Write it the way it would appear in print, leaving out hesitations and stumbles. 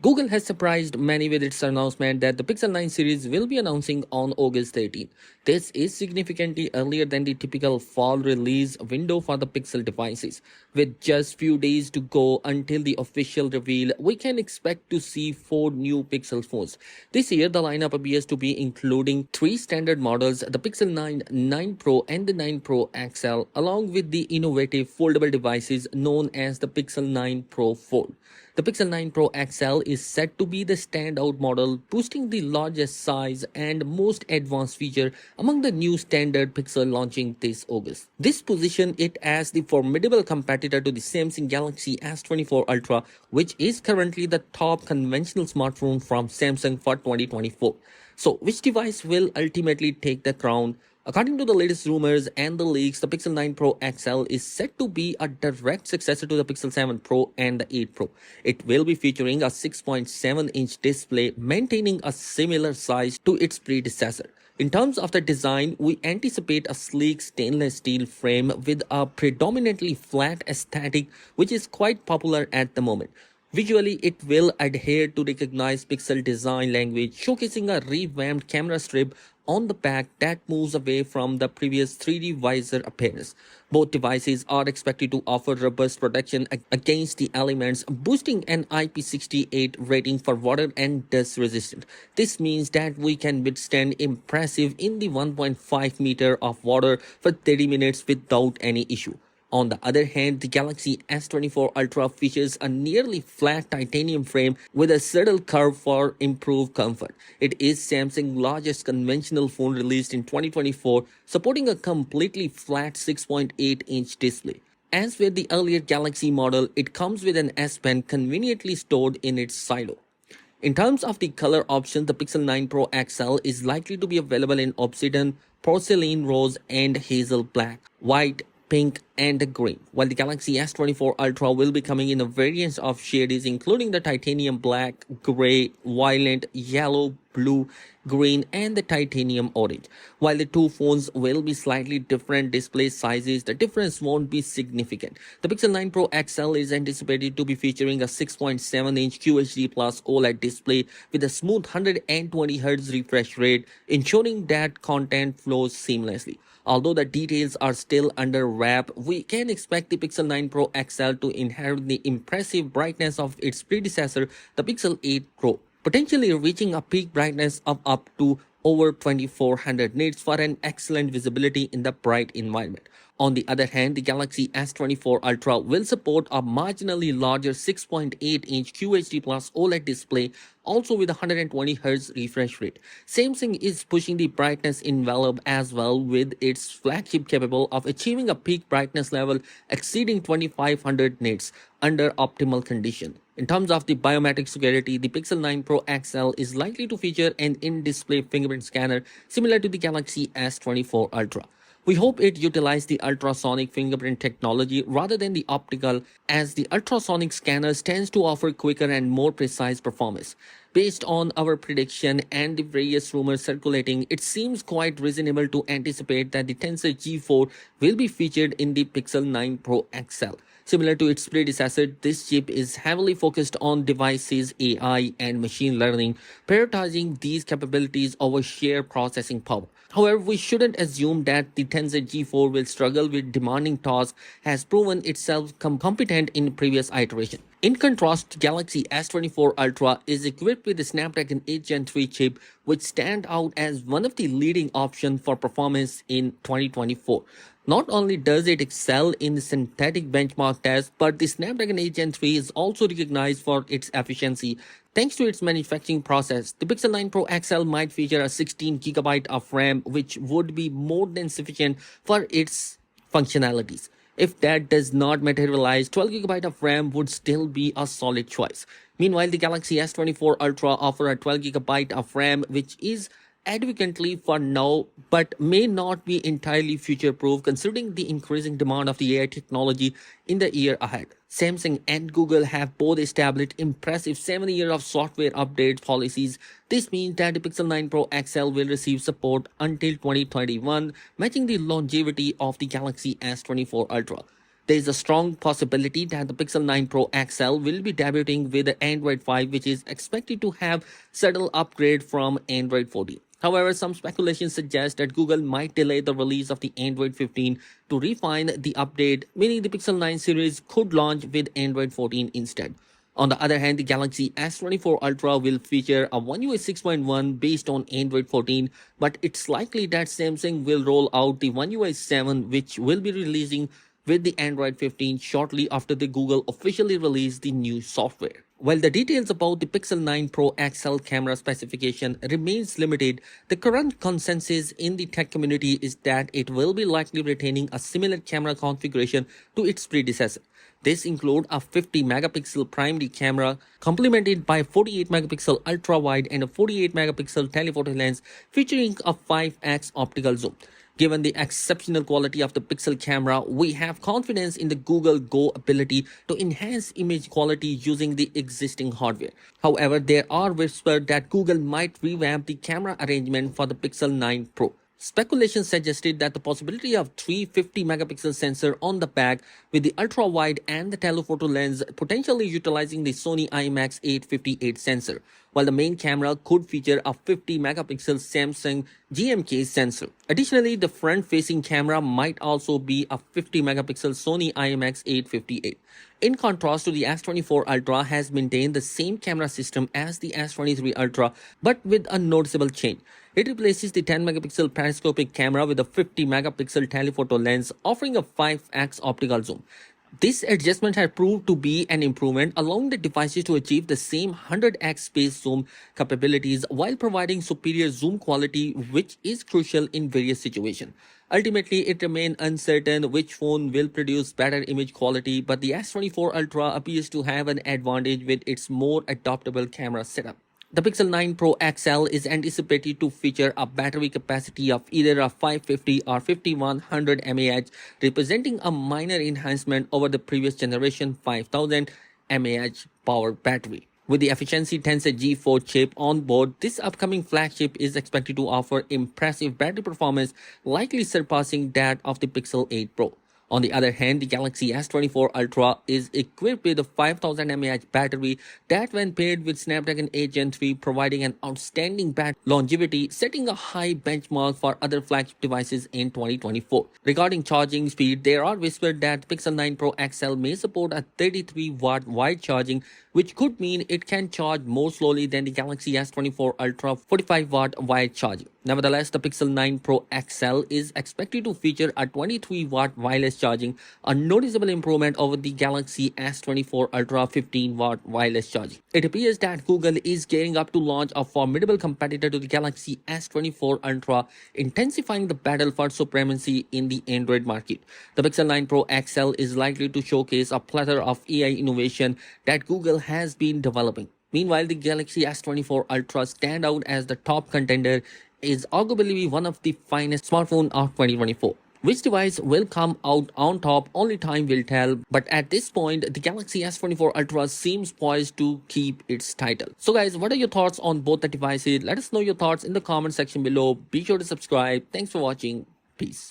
Google has surprised many with its announcement that the Pixel 9 series will be announcing on August 13. This is significantly earlier than the typical fall release window for the Pixel devices. With just few days to go until the official reveal, we can expect to see 4 new Pixel phones. This year, the lineup appears to be including 3 standard models, the Pixel 9, 9 Pro and the 9 Pro XL, along with the innovative foldable devices known as the Pixel 9 Pro Fold. The Pixel 9 Pro XL is set to be the standout model, boasting the largest size and most advanced feature among the new standard Pixel launching this August. This positions it as the formidable competitor to the Samsung Galaxy S24 Ultra, which is currently the top conventional smartphone from Samsung for 2024. So, which device will ultimately take the crown? According to the latest rumors and the leaks, the Pixel 9 Pro XL is set to be a direct successor to the Pixel 7 Pro and the 8 Pro. It will be featuring a 6.7-inch display, maintaining a similar size to its predecessor. In terms of the design, we anticipate a sleek stainless steel frame with a predominantly flat aesthetic, which is quite popular at the moment. Visually, it will adhere to recognized pixel design language, showcasing a revamped camera strip on the back that moves away from the previous 3D visor appearance. Both devices are expected to offer robust protection against the elements, boosting an IP68 rating for water and dust resistant. This means that we can withstand impressive in the 1.5 meter of water for 30 minutes without any issue. On the other hand, the Galaxy S24 Ultra features a nearly flat titanium frame with a subtle curve for improved comfort. It is Samsung's largest conventional phone released in 2024, supporting a completely flat 6.8-inch display. As with the earlier Galaxy model, it comes with an S Pen conveniently stored in its silo. In terms of the color options, the Pixel 9 Pro XL is likely to be available in obsidian, porcelain rose, and hazel black, white, pink, and green, while the Galaxy S24 Ultra will be coming in a variance of shades including the titanium black, gray, violet, yellow, blue, green, and the titanium orange. While the two phones will be slightly different display sizes, the difference won't be significant. The Pixel 9 Pro XL is anticipated to be featuring a 6.7-inch QHD Plus OLED display with a smooth 120Hz refresh rate, ensuring that content flows seamlessly. Although the details are still under wrap, we can expect the Pixel 9 Pro XL to inherit the impressive brightness of its predecessor, the Pixel 8 Pro, potentially reaching a peak brightness of up to over 2400 nits for an excellent visibility in the bright environment. On the other hand, the Galaxy S24 Ultra will support a marginally larger 6.8-inch QHD Plus OLED display, also with a 120Hz refresh rate. Samsung is pushing the brightness envelope as well, with its flagship capable of achieving a peak brightness level exceeding 2500 nits under optimal condition. In terms of the biometric security, the Pixel 9 Pro XL is likely to feature an in-display fingerprint scanner similar to the Galaxy S24 Ultra. We hope it utilizes the ultrasonic fingerprint technology rather than the optical, as the ultrasonic scanners tends to offer quicker and more precise performance. Based on our prediction and the various rumors circulating, it seems quite reasonable to anticipate that the Tensor G4 will be featured in the Pixel 9 Pro XL. Similar to its predecessor, this chip is heavily focused on devices, AI, and machine learning, prioritizing these capabilities over sheer processing power. However, we shouldn't assume that the Tensor G4 will struggle with demanding tasks, has proven itself competent in previous iterations. In contrast, Galaxy S24 Ultra is equipped with the Snapdragon 8 Gen 3 chip, which stand out as one of the leading options for performance in 2024. Not only does it excel in the synthetic benchmark test, but the Snapdragon 8 Gen 3 is also recognized for its efficiency. Thanks to its manufacturing process, the Pixel 9 Pro XL might feature a 16GB of RAM, which would be more than sufficient for its functionalities. If that does not materialize, 12GB of RAM would still be a solid choice. Meanwhile, the Galaxy S24 Ultra offers a 12GB of RAM, which is adequately for now, but may not be entirely future-proof considering the increasing demand of the AI technology in the year ahead. Samsung and Google have both established impressive 7-year of software update policies. This means that the Pixel 9 Pro XL will receive support until 2031, matching the longevity of the Galaxy S24 Ultra. There is a strong possibility that the Pixel 9 Pro XL will be debuting with the Android 5, which is expected to have subtle upgrade from Android 14. However, some speculation suggests that Google might delay the release of the Android 15 to refine the update, meaning the Pixel 9 series could launch with Android 14 instead. On the other hand, the Galaxy S24 Ultra will feature a One UI 6.1 based on Android 14, but it's likely that Samsung will roll out the One UI 7, which will be releasing with the Android 15 shortly after the Google officially released the new software. While the details about the Pixel 9 Pro XL camera specification remains limited, the current consensus in the tech community is that it will be likely retaining a similar camera configuration to its predecessor. This includes a 50 megapixel primary camera complemented by 48 megapixel ultra wide and a 48 megapixel telephoto lens featuring a 5x optical zoom. Given the exceptional quality of the Pixel camera, we have confidence in the Google Go ability to enhance image quality using the existing hardware. However, there are whispers that Google might revamp the camera arrangement for the Pixel 9 Pro. Speculation suggested that the possibility of 350 megapixel sensor on the back with the ultra wide and the telephoto lens potentially utilizing the Sony IMX 858 sensor, while the main camera could feature a 50 megapixel Samsung GMK sensor. Additionally, the front facing camera might also be a 50 megapixel Sony IMX 858. In contrast to the S24 Ultra has maintained the same camera system as the S23 Ultra but with a noticeable change. It replaces the 10 megapixel periscopic camera with a 50 megapixel telephoto lens offering a 5x optical zoom. This adjustment has proved to be an improvement, allowing the devices to achieve the same 100x space zoom capabilities while providing superior zoom quality, which is crucial in various situations. Ultimately, it remains uncertain which phone will produce better image quality, but the S24 Ultra appears to have an advantage with its more adaptable camera setup. The Pixel 9 Pro XL is anticipated to feature a battery capacity of either a 550 or 5100 mAh, representing a minor enhancement over the previous generation 5000 mAh power battery. With the efficiency Tensor G4 chip on board, this upcoming flagship is expected to offer impressive battery performance, likely surpassing that of the Pixel 8 Pro. On the other hand, the Galaxy S24 Ultra is equipped with a 5000 mAh battery that, when paired with Snapdragon 8 Gen 3, providing an outstanding battery longevity, setting a high benchmark for other flagship devices in 2024. Regarding charging speed, there are whispers that Pixel 9 Pro XL may support a 33-watt wide charging, which could mean it can charge more slowly than the Galaxy S24 Ultra 45-watt wide charging. Nevertheless, the Pixel 9 Pro XL is expected to feature a 23-watt wireless charging, a noticeable improvement over the Galaxy S24 Ultra 15-watt wireless charging. It appears that Google is gearing up to launch a formidable competitor to the Galaxy S24 Ultra, intensifying the battle for supremacy in the Android market. The Pixel 9 Pro XL is likely to showcase a plethora of AI innovation that Google has been developing. Meanwhile, the Galaxy S24 Ultra stand out as the top contender, is arguably one of the finest smartphones of 2024. Which device will come out on top, only time will tell, but at this point, the Galaxy S24 Ultra seems poised to keep its title. So guys, what are your thoughts on both the devices? Let us know your thoughts in the comment section below. Be sure to subscribe. Thanks for watching. Peace.